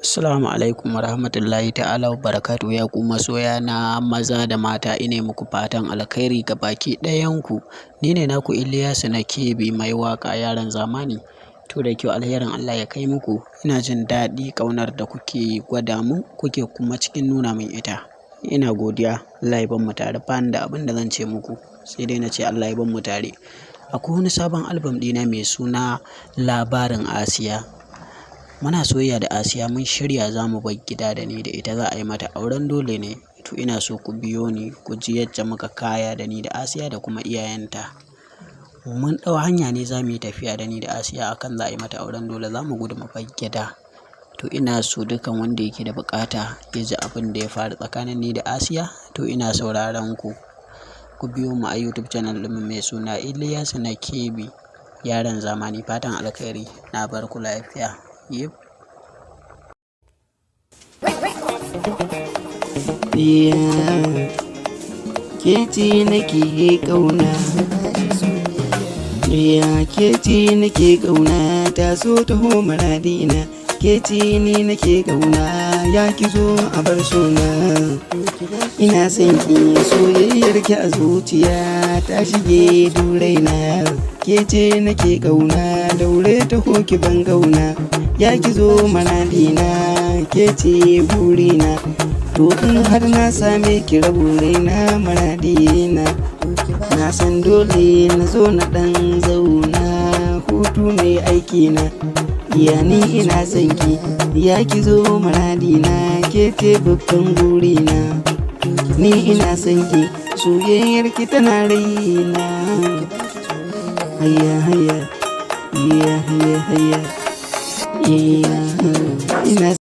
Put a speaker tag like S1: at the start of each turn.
S1: Assalamu alaikum warahmatullahi ta'ala wabarakatuh. Ya ku masoya na maza da mata, ina muku fatan alkhairi ga baki ɗayanku. Ni ne naku Ilyasu Nakibi mai waƙa yaron zamani. To da kyau, alherin Allah ya kai muku. Ina jin daɗi ƙaunar da kuke gwada mun, kuke kuma cikin nuna min ita. Ina godiya. Allah ya bar mu tare. Ba ni da abin da zan ce muku, sai dai na ce Allah ya bar mu tare. Akwai wani sabon album ɗina mai suna Labarin Asiya. Muna soyayya da Asiya, mun shirya za mu bar gida da ni da ita, za a yi mata auren dole ne. To ina so ku biyo ni ku ji yadda muka kaya da ni da Asiya da kuma iyayenta. Mun ɗau hanya ne za mu yi tafiya da ni da Asiya akan za a yi mata auren dole, za mu gudu mu bar gida. To ina so dukan wanda yake da buƙata ya ji abin da ya faru tsakanin ni da Asiya. To ina sauraron ku. Ku biyo mu a YouTube channel ɗin mai suna Ilyasu Nakibi yaron zamani. Fatan alkhairi. Na bar ku lafiya. Yep.
S2: Keci nake ƙauna, keci nake ƙauna, ta so taho muradina. Keci ni nake ƙauna, ya ki zo a bar sona. Ina son ki, soyayyar ki a zuciya ta shige duraina. Keci nake ƙauna, daure taho ki ban ƙauna. Ya ki zo muradina, keci burina. To in har na same ki rabu raina muradina, na san dole na zo na ɗan zauna, hutu ne aikina. Ya ni ina son ki, ya ki zo muradina, ke ce babban burina. Ni ina son ki, soyayyar ki tana raina. Hayya hayya, hayya hayya hayya, ina